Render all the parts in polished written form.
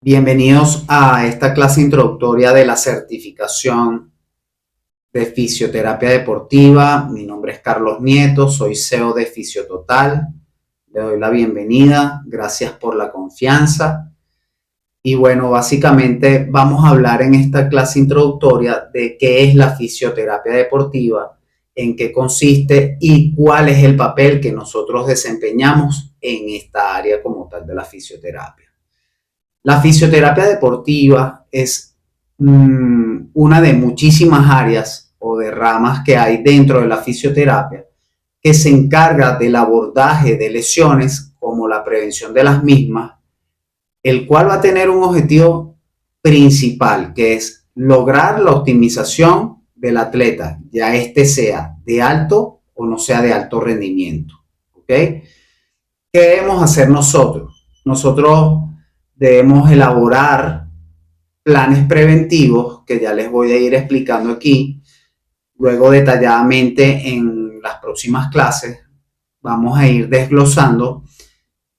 Bienvenidos a esta clase introductoria de la certificación de fisioterapia deportiva. Mi nombre es Carlos Nieto, soy CEO de Fisiototal. Le doy la bienvenida, gracias por la confianza. Y bueno, básicamente vamos a hablar en esta clase introductoria de qué es la fisioterapia deportiva, en qué consiste y cuál es el papel que nosotros desempeñamos en esta área como tal de la fisioterapia. La fisioterapia deportiva es una de muchísimas áreas o de ramas que hay dentro de la fisioterapia que se encarga del abordaje de lesiones como la prevención de las mismas, el cual va a tener un objetivo principal, que es lograr la optimización del atleta, ya este sea de alto o no sea de alto rendimiento. ¿Ok? ¿Qué debemos hacer nosotros? Nosotros debemos elaborar planes preventivos, que ya les voy a ir explicando aquí. Luego detalladamente en las próximas clases vamos a ir desglosando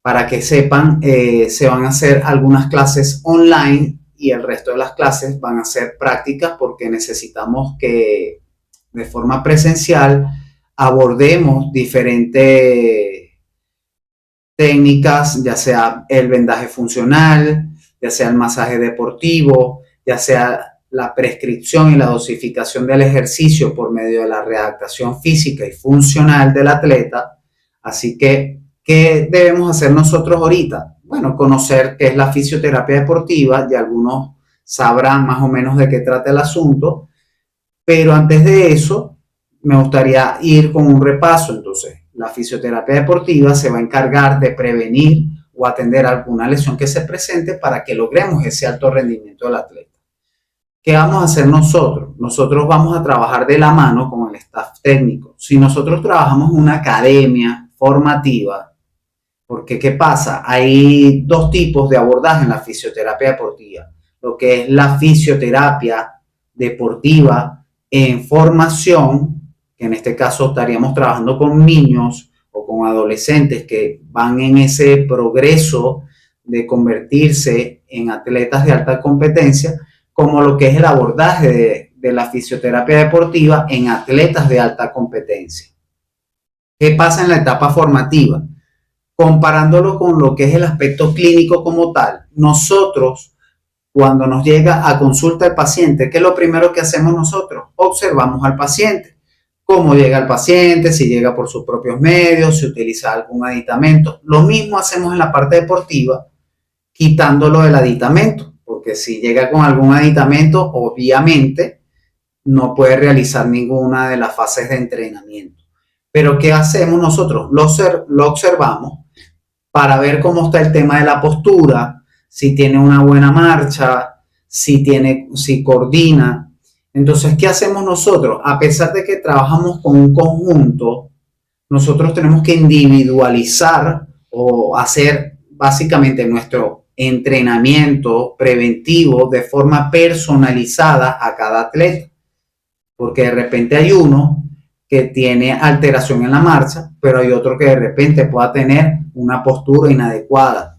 para que sepan, se van a hacer algunas clases online y el resto de las clases van a ser prácticas porque necesitamos que de forma presencial abordemos diferentes técnicas, ya sea el vendaje funcional, ya sea el masaje deportivo, ya sea la prescripción y la dosificación del ejercicio por medio de la readaptación física y funcional del atleta. Así que, ¿qué debemos hacer nosotros ahorita? Bueno, conocer qué es la fisioterapia deportiva, ya algunos sabrán más o menos de qué trata el asunto, pero antes de eso me gustaría ir con un repaso. Entonces, la fisioterapia deportiva se va a encargar de prevenir o atender alguna lesión que se presente para que logremos ese alto rendimiento del atleta. ¿Qué vamos a hacer nosotros? Nosotros vamos a trabajar de la mano con el staff técnico. Si nosotros trabajamos en una academia formativa, porque ¿qué pasa? Hay dos tipos de abordaje en la fisioterapia deportiva. Lo que es la fisioterapia deportiva en formación, que en este caso estaríamos trabajando con niños o con adolescentes que van en ese progreso de convertirse en atletas de alta competencia, como lo que es el abordaje de la fisioterapia deportiva en atletas de alta competencia. ¿Qué pasa en la etapa formativa? Comparándolo con lo que es el aspecto clínico como tal, nosotros cuando nos llega a consulta el paciente, ¿qué es lo primero que hacemos nosotros? Observamos al paciente. Cómo llega el paciente, si llega por sus propios medios, si utiliza algún aditamento. Lo mismo hacemos en la parte deportiva, quitándolo del aditamento, porque si llega con algún aditamento, obviamente no puede realizar ninguna de las fases de entrenamiento. Pero ¿qué hacemos nosotros? Lo observamos para ver cómo está el tema de la postura, si tiene una buena marcha, si coordina. Entonces, ¿qué hacemos nosotros? A pesar de que trabajamos con un conjunto, nosotros tenemos que individualizar o hacer básicamente nuestro entrenamiento preventivo de forma personalizada a cada atleta. Porque de repente hay uno que tiene alteración en la marcha, pero hay otro que de repente pueda tener una postura inadecuada.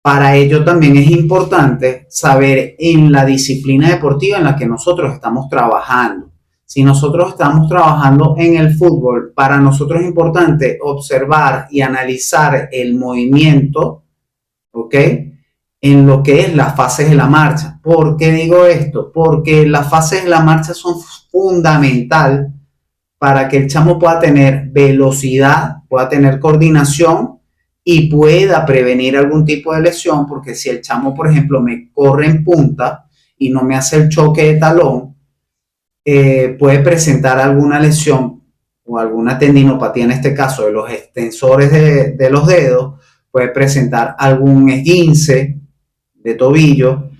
Para ello también es importante saber en la disciplina deportiva en la que nosotros estamos trabajando. Si nosotros estamos trabajando en el fútbol, para nosotros es importante observar y analizar el movimiento, ¿ok? En lo que es las fases de la marcha. ¿Por qué digo esto? Porque las fases de la marcha son fundamental para que el chamo pueda tener velocidad, pueda tener coordinación y pueda prevenir algún tipo de lesión, porque si el chamo, por ejemplo, me corre en punta y no me hace el choque de talón, puede presentar alguna lesión o alguna tendinopatía, en este caso de los extensores de los dedos, puede presentar algún esguince de tobillo,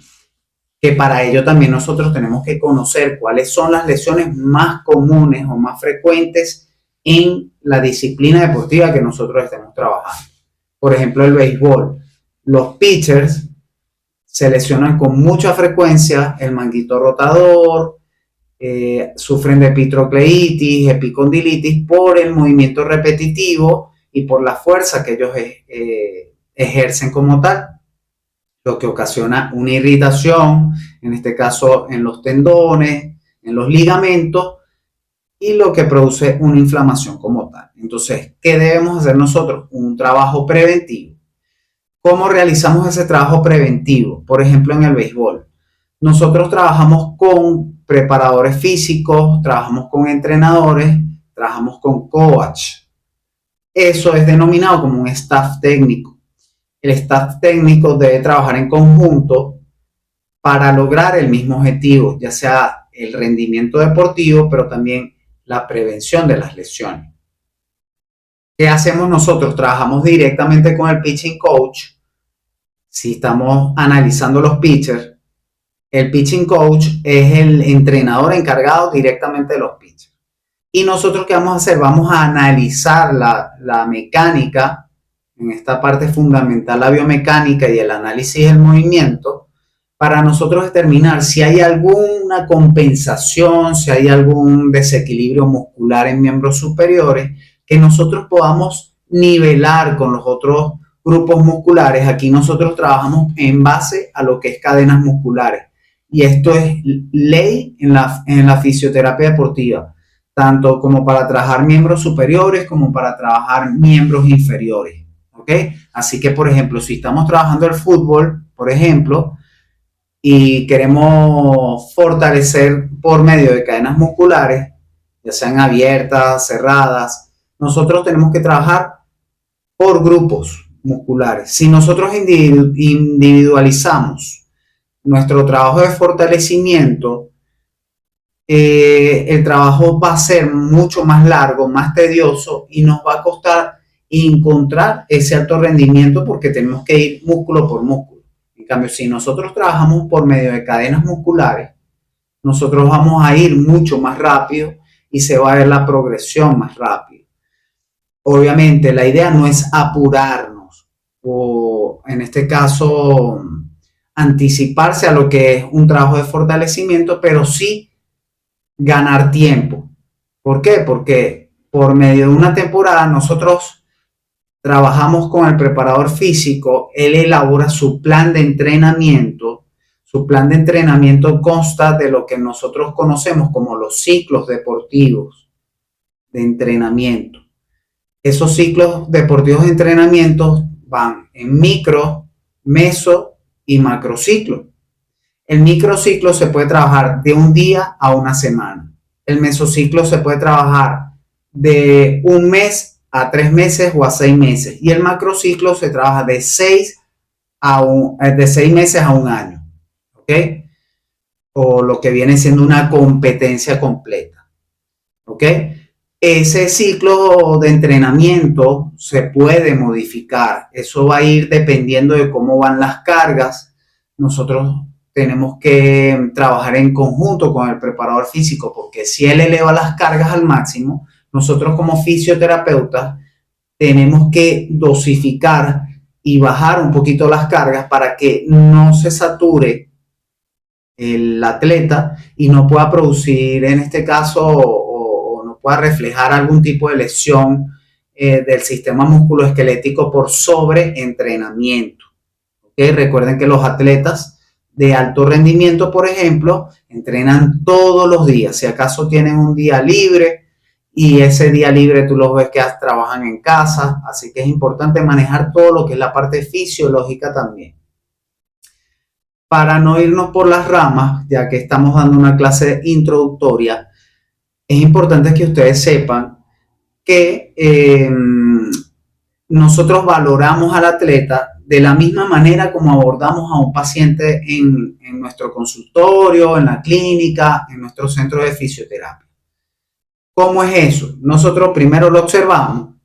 que para ello también nosotros tenemos que conocer cuáles son las lesiones más comunes o más frecuentes en la disciplina deportiva que nosotros estemos trabajando. Por ejemplo, el béisbol. Los pitchers se lesionan con mucha frecuencia el manguito rotador, sufren de epitrocleitis, epicondilitis por el movimiento repetitivo y por la fuerza que ellos ejercen como tal. lo que ocasiona una irritación, en este caso en los tendones, en los ligamentos, y lo que produce una inflamación como tal. Entonces, ¿qué debemos hacer nosotros? Un trabajo preventivo. ¿Cómo realizamos ese trabajo preventivo? Por ejemplo, en el béisbol. Nosotros trabajamos con preparadores físicos, trabajamos con entrenadores, trabajamos con coach. Eso es denominado como un staff técnico. El staff técnico debe trabajar en conjunto para lograr el mismo objetivo, ya sea el rendimiento deportivo, pero también la prevención de las lesiones. ¿Qué hacemos nosotros? Trabajamos directamente con el pitching coach. Si estamos analizando los pitchers, el pitching coach es el entrenador encargado directamente de los pitchers. Y nosotros, ¿qué vamos a hacer? Vamos a analizar la mecánica, en esta parte fundamental, la biomecánica y el análisis del movimiento, para nosotros determinar si hay alguna compensación, si hay algún desequilibrio muscular en miembros superiores, que nosotros podamos nivelar con los otros grupos musculares. Aquí nosotros trabajamos en base a lo que es cadenas musculares. Y esto es ley en la fisioterapia deportiva, tanto como para trabajar miembros superiores como para trabajar miembros inferiores. ¿Ok? Así que, por ejemplo, si estamos trabajando el fútbol, por ejemplo, y queremos fortalecer por medio de cadenas musculares, ya sean abiertas, cerradas, nosotros tenemos que trabajar por grupos musculares. Si nosotros individualizamos nuestro trabajo de fortalecimiento, el trabajo va a ser mucho más largo, más tedioso y nos va a costar encontrar ese alto rendimiento porque tenemos que ir músculo por músculo. En cambio, si nosotros trabajamos por medio de cadenas musculares, nosotros vamos a ir mucho más rápido y se va a ver la progresión más rápido. Obviamente, la idea no es apurarnos o, en este caso, anticiparse a lo que es un trabajo de fortalecimiento, pero sí ganar tiempo. ¿Por qué? Porque por medio de una temporada nosotros trabajamos con el preparador físico, él elabora su plan de entrenamiento. Su plan de entrenamiento consta de lo que nosotros conocemos como los ciclos deportivos de entrenamiento. Esos ciclos deportivos de entrenamiento van en micro, meso y macrociclo. El microciclo se puede trabajar de un día a una semana. El mesociclo se puede trabajar de un mes a 3 meses o a 6 meses. Y el macrociclo se trabaja de 6 meses a un año. ¿Ok? O lo que viene siendo una competencia completa. ¿Ok? Ese ciclo de entrenamiento se puede modificar. Eso va a ir dependiendo de cómo van las cargas. Nosotros tenemos que trabajar en conjunto con el preparador físico, porque si él eleva las cargas al máximo, nosotros como fisioterapeutas tenemos que dosificar y bajar un poquito las cargas para que no se sature el atleta y no pueda producir, en este caso, o no pueda reflejar algún tipo de lesión del sistema musculoesquelético por sobreentrenamiento. ¿Okay? Recuerden que los atletas de alto rendimiento, por ejemplo, entrenan todos los días. Si acaso tienen un día libre y ese día libre tú los ves que trabajan en casa, así que es importante manejar todo lo que es la parte fisiológica también. Para no irnos por las ramas, ya que estamos dando una clase introductoria, es importante que ustedes sepan que nosotros valoramos al atleta de la misma manera como abordamos a un paciente en nuestro consultorio, en la clínica, en nuestro centro de fisioterapia. ¿Cómo es eso? Nosotros primero lo observamos,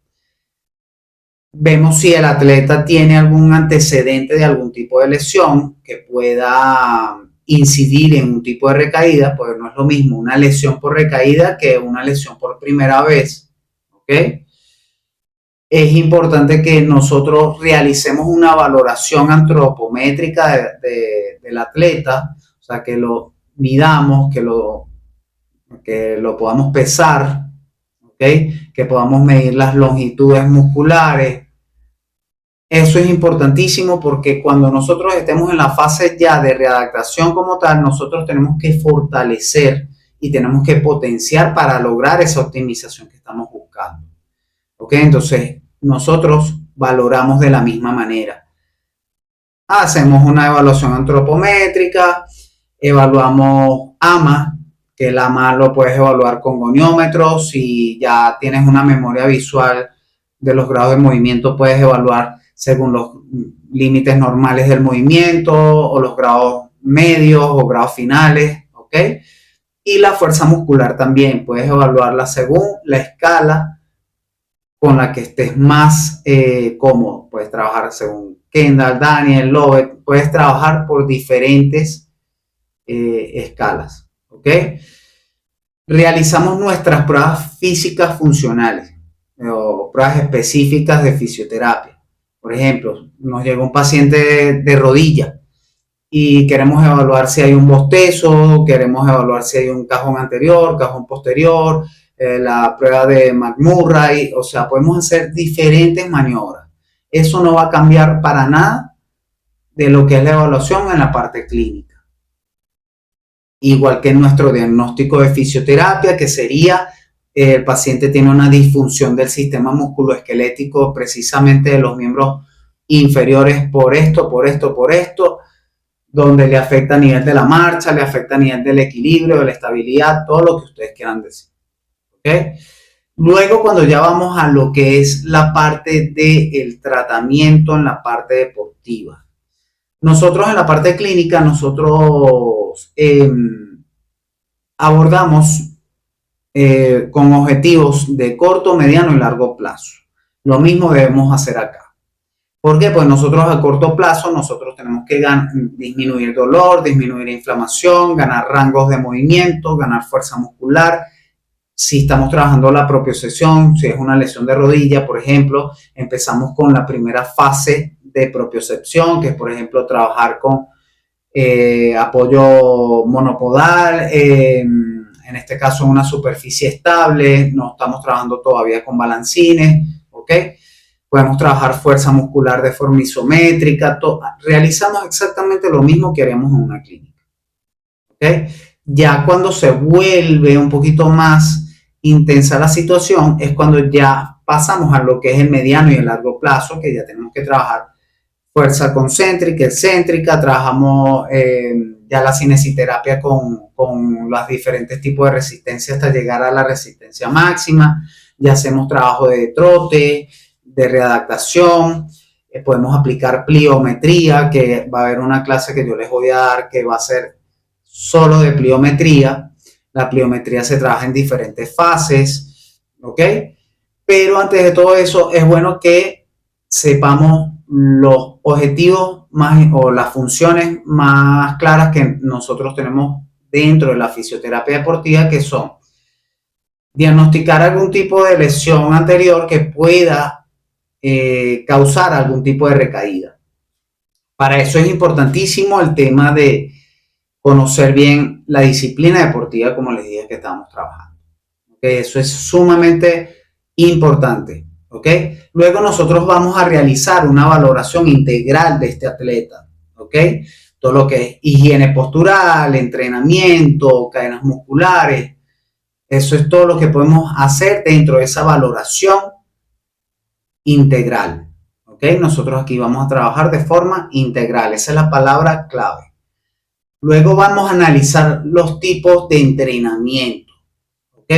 vemos si el atleta tiene algún antecedente de algún tipo de lesión que pueda incidir en un tipo de recaída, porque no es lo mismo una lesión por recaída que una lesión por primera vez. ¿Ok? Es importante que nosotros realicemos una valoración antropométrica del atleta, o sea, que lo midamos, que lo podamos pesar, ¿okay? Que podamos medir las longitudes musculares, Eso es importantísimo porque cuando nosotros estemos en la fase ya de readaptación como tal, nosotros tenemos que fortalecer y tenemos que potenciar para lograr esa optimización que estamos buscando. ¿Ok? Entonces, nosotros valoramos de la misma manera. Hacemos una evaluación antropométrica, evaluamos AMA, que el AMA lo puedes evaluar con goniómetros. Si ya tienes una memoria visual de los grados de movimiento, puedes evaluar según los límites normales del movimiento o los grados medios o grados finales, ¿ok? Y la fuerza muscular también, puedes evaluarla según la escala con la que estés más cómodo. Puedes trabajar según Kendall, Daniel, Lovett, puedes trabajar por diferentes escalas, ¿ok? Realizamos nuestras pruebas físicas funcionales o pruebas específicas de fisioterapia. Por ejemplo, nos llega un paciente de rodilla y queremos evaluar si hay un bostezo, queremos evaluar si hay un cajón anterior, cajón posterior, la prueba de McMurray, o sea, podemos hacer diferentes maniobras. Eso no va a cambiar para nada de lo que es la evaluación en la parte clínica. Igual que en nuestro diagnóstico de fisioterapia, que sería el paciente tiene una disfunción del sistema musculoesquelético, precisamente de los miembros inferiores por esto, donde le afecta a nivel de la marcha, le afecta a nivel del equilibrio, de la estabilidad, todo lo que ustedes quieran decir. ¿Okay? Luego, cuando ya vamos a lo que es la parte del tratamiento en la parte deportiva. Nosotros en la parte clínica, nosotros abordamos con objetivos de corto, mediano y largo plazo. Lo mismo debemos hacer acá. ¿Por qué? Pues nosotros a corto plazo, nosotros tenemos que disminuir dolor, disminuir inflamación, ganar rangos de movimiento, ganar fuerza muscular. Si estamos trabajando la propiocepción, si es una lesión de rodilla, por ejemplo, empezamos con la primera fase de propiocepción, que es, por ejemplo, trabajar con apoyo monopodal, en este caso una superficie estable, no estamos trabajando todavía con balancines, ¿ok? Podemos trabajar fuerza muscular de forma isométrica, realizamos exactamente lo mismo que haríamos en una clínica, ¿ok? Ya cuando se vuelve un poquito más intensa la situación es cuando ya pasamos a lo que es el mediano y el largo plazo, que ya tenemos que trabajar fuerza concéntrica, excéntrica, trabajamos ya la cinesiterapia con los diferentes tipos de resistencia hasta llegar a la resistencia máxima, ya hacemos trabajo de trote, de readaptación, podemos aplicar pliometría, que va a haber una clase que yo les voy a dar que va a ser solo de pliometría. La pliometría se trabaja en diferentes fases, ¿ok? Pero antes de todo eso es bueno que sepamos los objetivos más o las funciones más claras que nosotros tenemos dentro de la fisioterapia deportiva, que son diagnosticar algún tipo de lesión anterior que pueda causar algún tipo de recaída. Para eso es importantísimo el tema de conocer bien la disciplina deportiva, como les dije que estamos trabajando. ¿Okay? Eso es sumamente importante. ¿Okay? Luego nosotros vamos a realizar una valoración integral de este atleta. ¿Okay? Todo lo que es higiene postural, entrenamiento, cadenas musculares. Eso es todo lo que podemos hacer dentro de esa valoración integral. ¿Okay? Nosotros aquí vamos a trabajar de forma integral. Esa es la palabra clave. Luego vamos a analizar los tipos de entrenamiento. ¿Ok?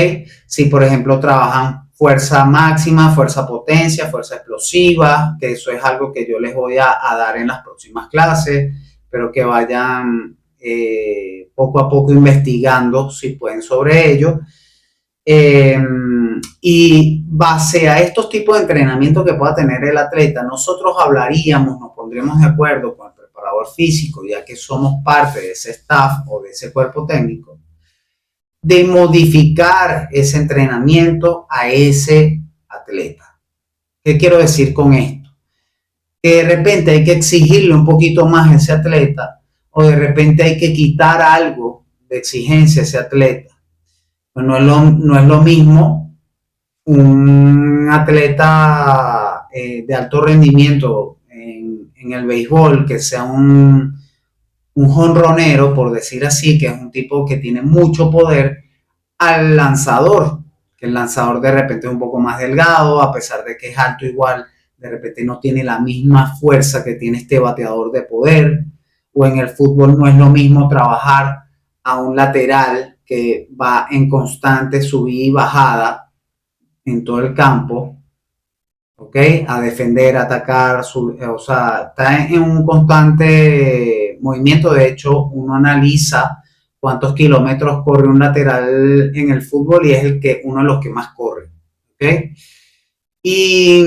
Si, por ejemplo, trabajan fuerza máxima, fuerza potencia, fuerza explosiva, que eso es algo que yo les voy a dar en las próximas clases, pero que vayan poco a poco investigando si pueden sobre ello. Y base a estos tipos de entrenamiento que pueda tener el atleta, nosotros hablaríamos, nos pondremos de acuerdo con el preparador físico, ya que somos parte de ese staff o de ese cuerpo técnico, de modificar ese entrenamiento a ese atleta. ¿Qué quiero decir con esto? Que de repente hay que exigirle un poquito más a ese atleta, o de repente hay que quitar algo de exigencia a ese atleta. Pues no es lo mismo un atleta de alto rendimiento en el béisbol, que sea un jonronero, por decir así, que es un tipo que tiene mucho poder, al lanzador, que el lanzador de repente es un poco más delgado, a pesar de que es alto igual, de repente no tiene la misma fuerza que tiene este bateador de poder, o en el fútbol no es lo mismo trabajar a un lateral que va en constante subida y bajada en todo el campo, ¿ok? A defender, a atacar, o sea, está en un constante movimiento. De hecho, uno analiza cuántos kilómetros corre un lateral en el fútbol y es uno de los que más corre, ¿ok? Y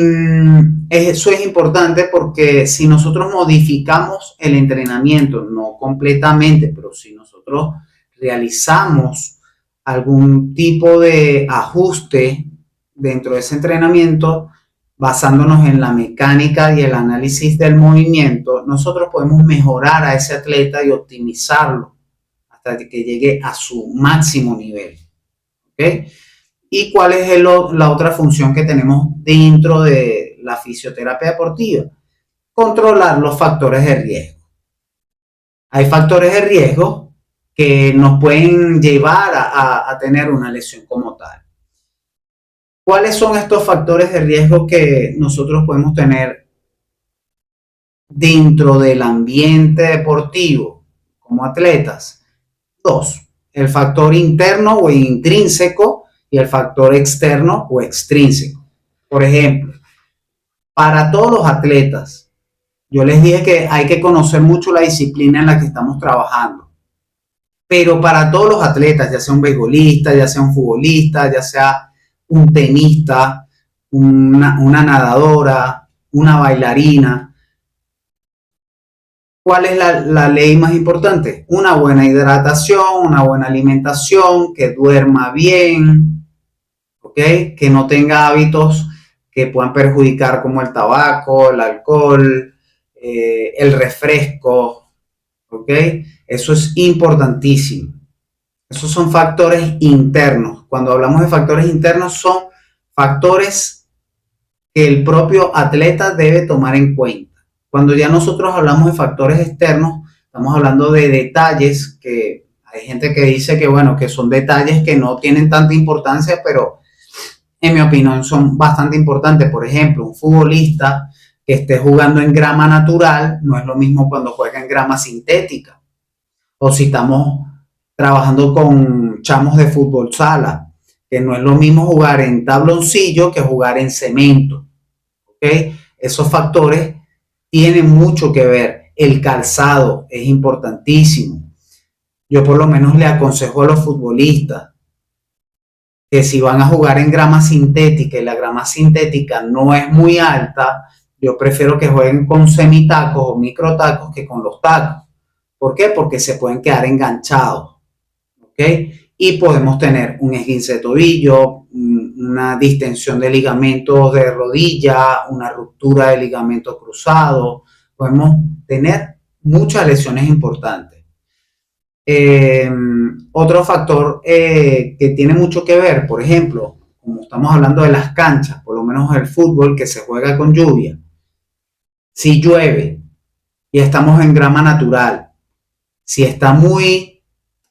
eso es importante porque si nosotros modificamos el entrenamiento, no completamente, pero si nosotros realizamos algún tipo de ajuste dentro de ese entrenamiento, basándonos en la mecánica y el análisis del movimiento, nosotros podemos mejorar a ese atleta y optimizarlo hasta que llegue a su máximo nivel. ¿Ok? ¿Y cuál es la otra función que tenemos dentro de la fisioterapia deportiva? Controlar los factores de riesgo. Hay factores de riesgo que nos pueden llevar a tener una lesión como tal. ¿Cuáles son estos factores de riesgo que nosotros podemos tener dentro del ambiente deportivo como atletas? Dos, el factor interno o intrínseco y el factor externo o extrínseco. Por ejemplo, para todos los atletas, yo les dije que hay que conocer mucho la disciplina en la que estamos trabajando. Pero para todos los atletas, ya sea un beisbolista, ya sea un futbolista, ya sea un tenista, una nadadora, una bailarina, ¿cuál es la ley más importante? Una buena hidratación, una buena alimentación, que duerma bien, ¿ok? Que no tenga hábitos que puedan perjudicar como el tabaco, el alcohol, el refresco, ¿ok? Eso es importantísimo. Esos son factores internos. Cuando hablamos de factores internos, son factores que el propio atleta debe tomar en cuenta. Cuando ya nosotros hablamos de factores externos, estamos hablando de detalles que hay gente que dice que, bueno, que son detalles que no tienen tanta importancia, pero en mi opinión son bastante importantes. Por ejemplo, un futbolista que esté jugando en grama natural no es lo mismo cuando juega en grama sintética. O si estamos trabajando con chamos de fútbol sala, que no es lo mismo jugar en tabloncillo que jugar en cemento. ¿Okay? Esos factores tienen mucho que ver. El calzado es importantísimo. Yo por lo menos le aconsejo a los futbolistas que si van a jugar en grama sintética y la grama sintética no es muy alta, yo prefiero que jueguen con semitacos o microtacos que con los tacos. ¿Por qué? Porque se pueden quedar enganchados. ¿Ok? Y podemos tener un esguince de tobillo, una distensión de ligamentos de rodilla, una ruptura de ligamento cruzado. Podemos tener muchas lesiones importantes. Otro factor que tiene mucho que ver, por ejemplo, como estamos hablando de las canchas, por lo menos el fútbol que se juega con lluvia. Si llueve y estamos en grama natural, si está muy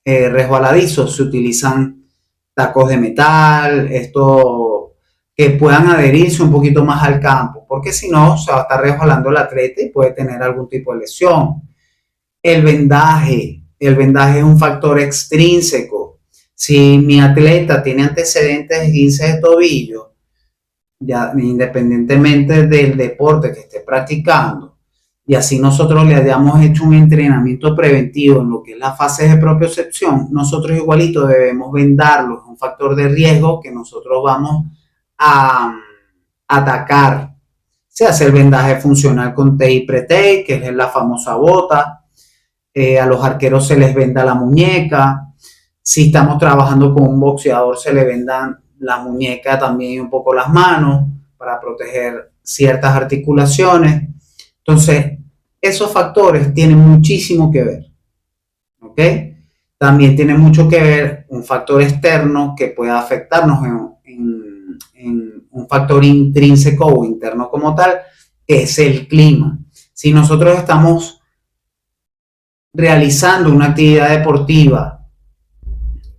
resbaladizo, se utilizan tacos de metal, esto que puedan adherirse un poquito más al campo, porque si no se va a estar resbalando el atleta y puede tener algún tipo de lesión. El vendaje es un factor extrínseco. Si mi atleta tiene antecedentes de esguince de tobillo, ya independientemente del deporte que esté practicando, y así nosotros le hayamos hecho un entrenamiento preventivo en lo que es la fase de propiocepción, nosotros igualito debemos vendarlo. Es un factor de riesgo que nosotros vamos a atacar. Se hace el vendaje funcional con tape y pre-tape, que es la famosa bota. A los arqueros se les venda la muñeca. Si estamos trabajando con un boxeador, se le vendan la muñeca también y un poco las manos para proteger ciertas articulaciones. Entonces, esos factores tienen muchísimo que ver. ¿Ok? También tiene mucho que ver un factor externo que pueda afectarnos en un factor intrínseco o interno como tal, que es el clima. Si nosotros estamos realizando una actividad deportiva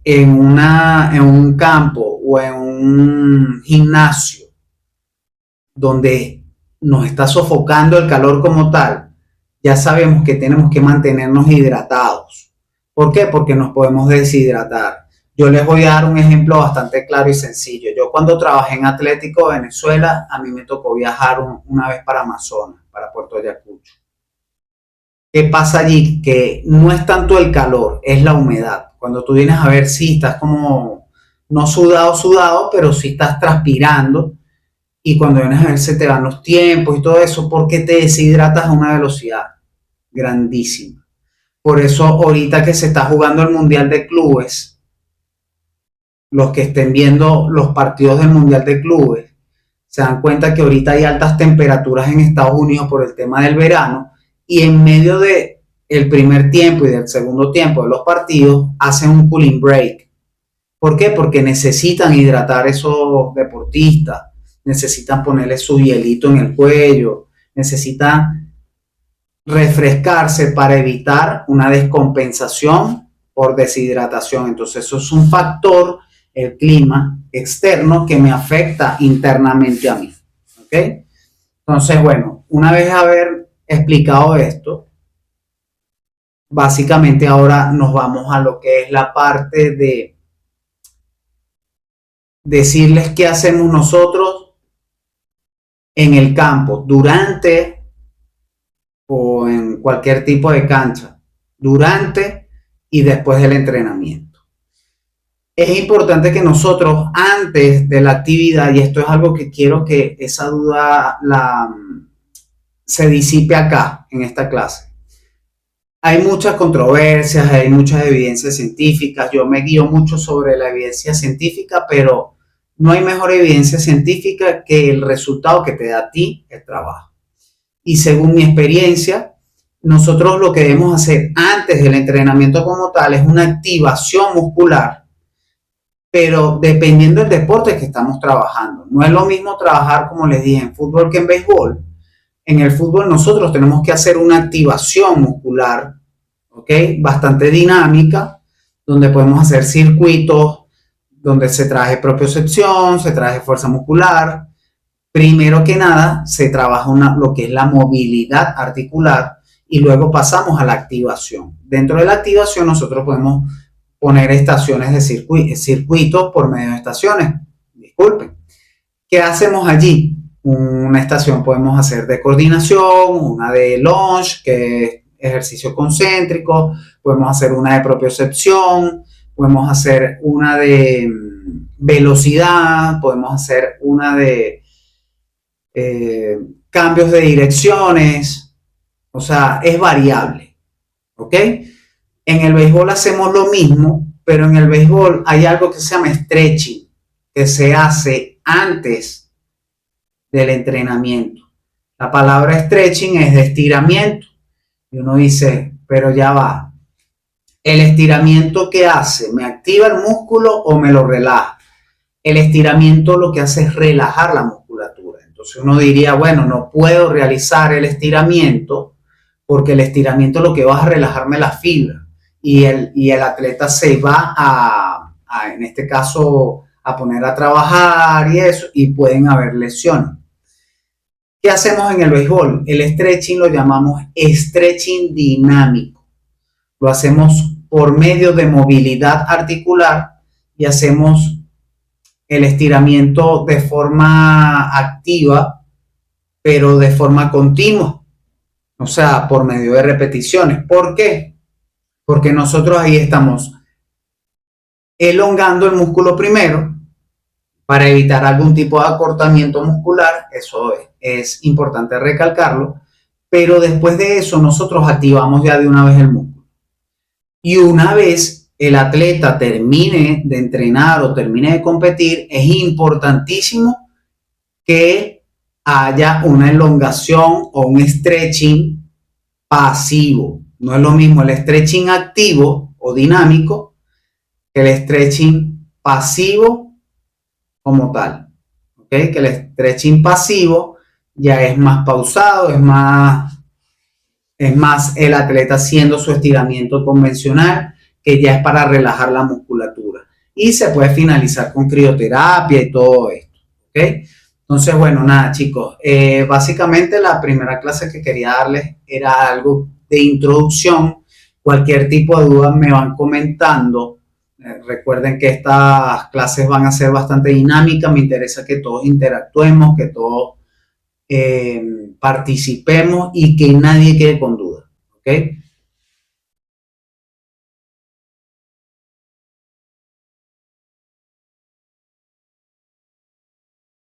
en un campo o en un gimnasio donde nos está sofocando el calor como tal, ya sabemos que tenemos que mantenernos hidratados. ¿Por qué? Porque nos podemos deshidratar. Yo les voy a dar un ejemplo bastante claro y sencillo. Yo cuando trabajé en Atlético de Venezuela, a mí me tocó viajar una vez para Amazonas, para Puerto Ayacucho. ¿Qué pasa allí? Que no es tanto el calor, es la humedad. Cuando tú vienes a ver, sí, estás como, no sudado, pero sí estás transpirando. Y cuando vienes a ver, se te van los tiempos y todo eso, porque te deshidratas a una velocidad grandísima. Por eso, ahorita que se está jugando el Mundial de Clubes, los que estén viendo los partidos del Mundial de Clubes, se dan cuenta que ahorita hay altas temperaturas en Estados Unidos por el tema del verano, y en medio de el primer tiempo y del segundo tiempo de los partidos hacen un cooling break. ¿Por qué? Porque necesitan hidratar esos deportistas, necesitan ponerle su hielito en el cuello, necesitan refrescarse para evitar una descompensación por deshidratación. Entonces eso es un factor, el clima externo, que me afecta internamente a mí. ¿Ok? Entonces, bueno, una vez haber explicado esto, básicamente ahora nos vamos a lo que es la parte de decirles qué hacemos nosotros en el campo, durante o en cualquier tipo de cancha, durante y después del entrenamiento. Es importante que nosotros, antes de la actividad, y esto es algo que quiero que esa duda se disipe acá, en esta clase. Hay muchas controversias, hay muchas evidencias científicas, yo me guío mucho sobre la evidencia científica, pero no hay mejor evidencia científica que el resultado que te da a ti el trabajo. Y según mi experiencia, nosotros lo que debemos hacer antes del entrenamiento como tal es una activación muscular, pero dependiendo del deporte que estamos trabajando. No es lo mismo trabajar, como les dije, en fútbol que en béisbol. En el fútbol nosotros tenemos que hacer una activación muscular, ¿ok? Bastante dinámica, donde podemos hacer circuitos, donde se trabaje propiocepción, se trabaje fuerza muscular. Primero que nada, se trabaja lo que es la movilidad articular y luego pasamos a la activación. Dentro de la activación nosotros podemos poner estaciones de circuitos por medio de estaciones. Disculpen. ¿Qué hacemos allí? Una estación podemos hacer de coordinación, una de launch, que es ejercicio concéntrico, podemos hacer una de propiocepción, podemos hacer una de velocidad, podemos hacer una de cambios de direcciones, o sea, es variable, ¿ok? En el béisbol hacemos lo mismo, pero en el béisbol hay algo que se llama stretching, que se hace antes del entrenamiento. La palabra stretching es de estiramiento. Y uno dice, pero ya va. ¿El estiramiento qué hace? ¿Me activa el músculo o me lo relaja? El estiramiento lo que hace es relajar la musculatura. Entonces uno diría, bueno, no puedo realizar el estiramiento porque el estiramiento lo que va a relajarme la fibra. Y el atleta se va en este caso, a poner a trabajar y eso, y pueden haber lesiones. ¿Qué hacemos en el béisbol? El stretching lo llamamos stretching dinámico. Lo hacemos por medio de movilidad articular y hacemos el estiramiento de forma activa, pero de forma continua. O sea, por medio de repeticiones. ¿Por qué? Porque nosotros ahí estamos elongando el músculo primero para evitar algún tipo de acortamiento muscular, eso es importante recalcarlo, pero después de eso nosotros activamos ya de una vez el músculo. Y una vez el atleta termine de entrenar o termine de competir, es importantísimo que haya una elongación o un stretching pasivo. No es lo mismo el stretching activo o dinámico que el stretching pasivo como tal, ¿ok? Que el stretching pasivo ya es más pausado, es más Es más el atleta haciendo su estiramiento convencional, que ya es para relajar la musculatura. Y se puede finalizar con crioterapia y todo esto. ¿Ok? Entonces, bueno, nada, chicos. Básicamente la primera clase que quería darles era algo de introducción. Cualquier tipo de duda me van comentando. Recuerden que estas clases van a ser bastante dinámicas. Me interesa que todos interactuemos, que todos participemos y que nadie quede con duda. ¿Ok?